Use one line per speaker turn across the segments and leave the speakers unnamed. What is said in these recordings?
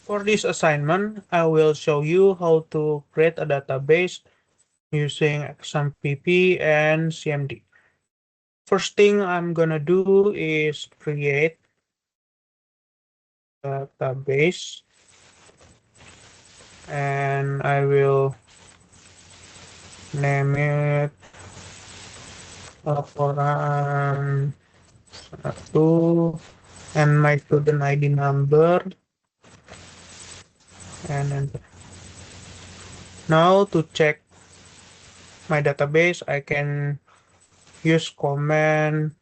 For this assignment, I will show you how to create a database using XMPP and CMD. First thing I'm gonna do is create a database, and I will name it laporan 1 and my student ID number, and enter. Now to check my database, I can use command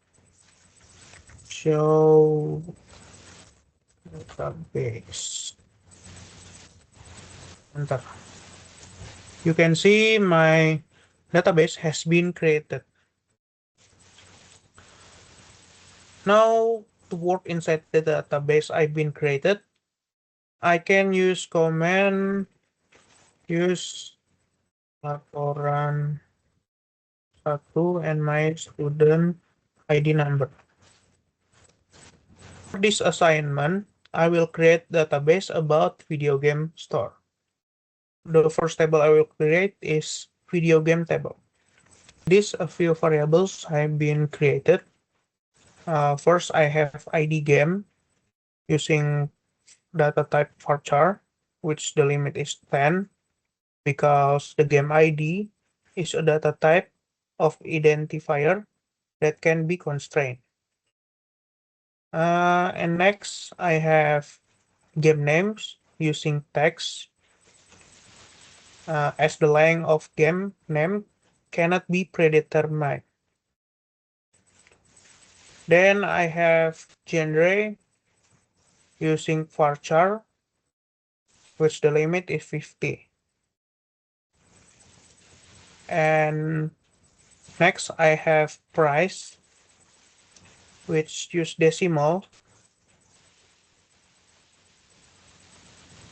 show database. Enter. You can see my database has been created. Now to work inside the database I've been created, I can use command use laporan 1 and my student ID number. For this assignment, I will create database about video game store. The first table I will create is video game table. These a few variables have been created. First, I have ID game using data type varchar, which the limit is 10 because the game ID is a data type of identifier that can be constrained. And next, I have game names using text as the length of game name cannot be predetermined. Then I have genre using varchar, which the limit is 50. And next I have price, which use decimal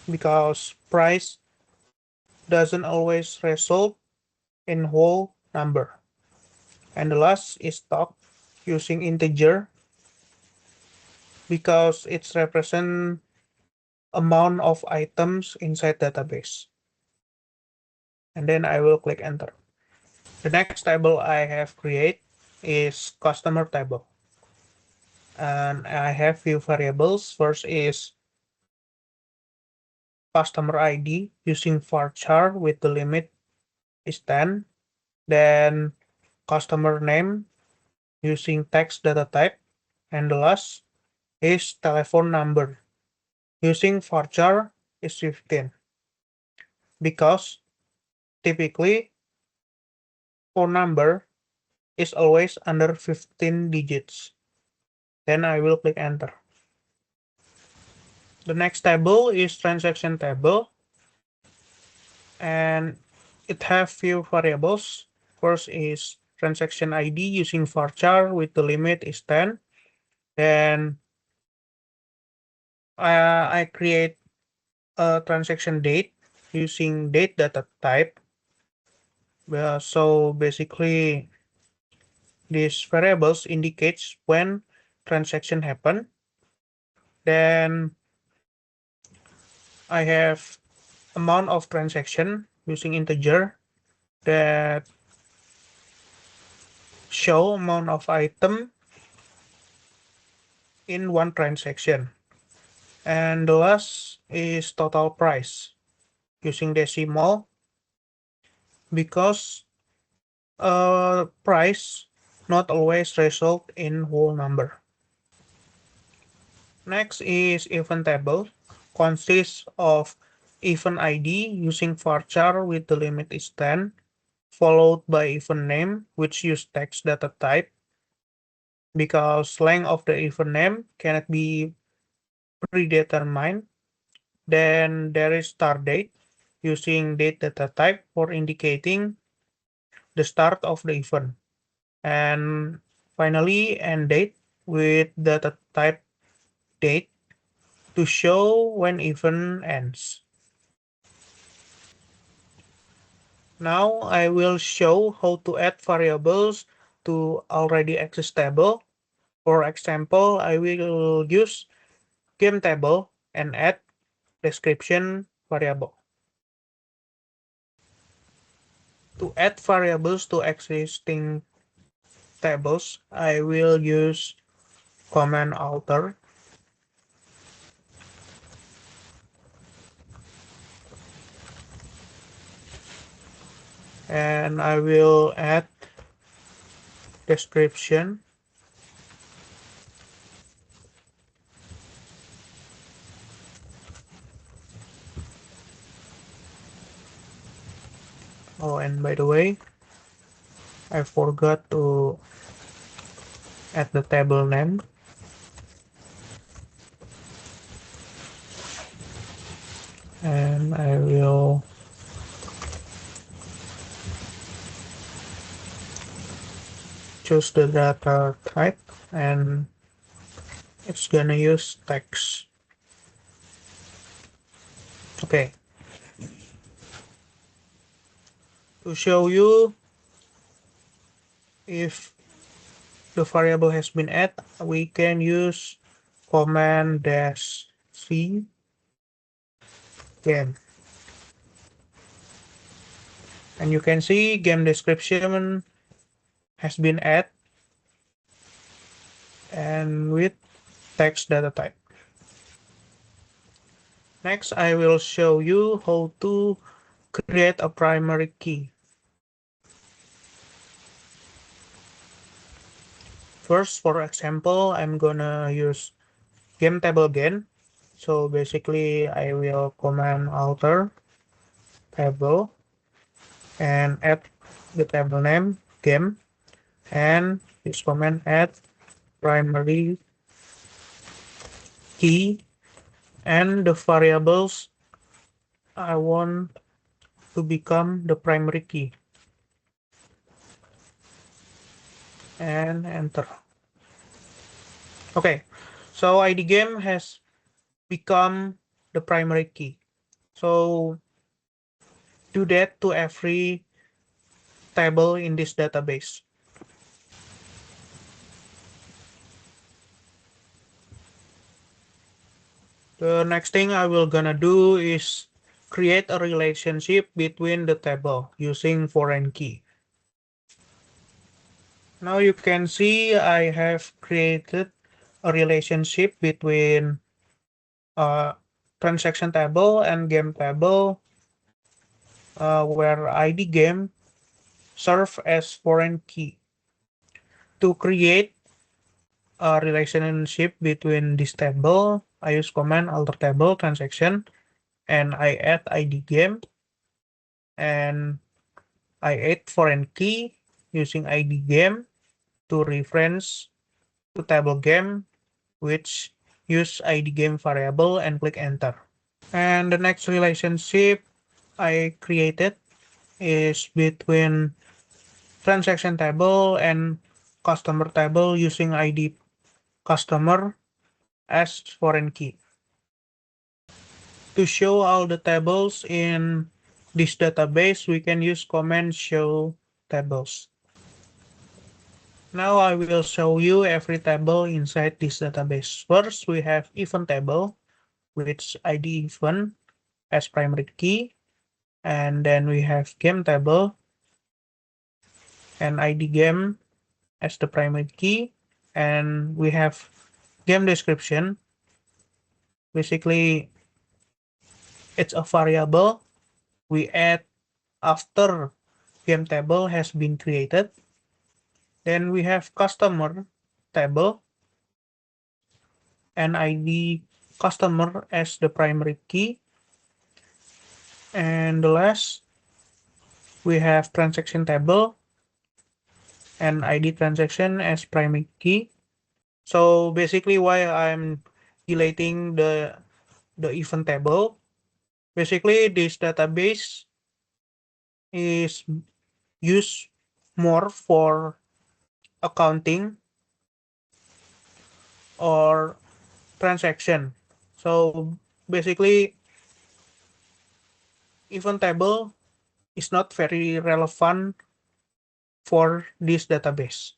because price doesn't always result in whole number. And the last is stock using integer because it's represent amount of items inside database. And then I will click enter. The next table I have create is customer table. And I have few variables. First is customer ID using varchar with the limit is 10. Then customer name using text data type. And the last is telephone number using varchar is 15 because typically phone number is always under 15 digits. Then I will click enter. The next table is transaction table, and it have few variables. First is transaction ID using varchar with the limit is 10. Then I create a transaction date using date data type. So basically these variables indicates when transaction happen. Then I have amount of transaction using integer that show amount of item in one transaction. And the last is total price using decimal because price not always result in whole number. Next is event table, consists of event ID using varchar with the limit is 10, followed by event name, which use text data type because length of the event name cannot be predetermined. Then there is start date using date data type for indicating the start of the event. And finally, end date with data type date to show when event ends. Now I will show how to add variables to already exist table. For example, I will use game table and add description variable. To add variables to existing tables, I will use command alter. And I will add description. Oh, and by the way, I forgot to add the table name. And I will choose the data type, and it's gonna use text. Okay. To show you if the variable has been added, we can use command -c game. And you can see game description has been added and with text data type. Next, I will show you how to create a primary key. First, for example, I'm gonna use game table again. So basically, I will command alter table and add the table name game, and this command add primary key, and the variables I want to become the primary key, and enter. Okay, so ID game has become the primary key. So do that to every table in this database. The next thing I will gonna do is create a relationship between the table using foreign key. Now you can see I have created a relationship between transaction table and game table, where ID game serve as foreign key. To create a relationship between this table, I use command alter table transaction, and I add ID game, and I add foreign key using ID game to reference to table game, which use ID game variable, and click enter. And the next relationship I created is between transaction table and customer table using ID customer as foreign key. To show all the tables in this database, we can use command show tables. Now I will show you every table inside this database. First, we have event table, which ID event as primary key, and then we have game table and ID game as the primary key, and we have game description. Basically, it's a variable we add after game table has been created. Then we have customer table and ID customer as the primary key. And the last, we have transaction table and ID transaction as primary key. So basically why I'm deleting the event table, basically this database is used more for accounting or transaction. So basically event table is not very relevant for this database.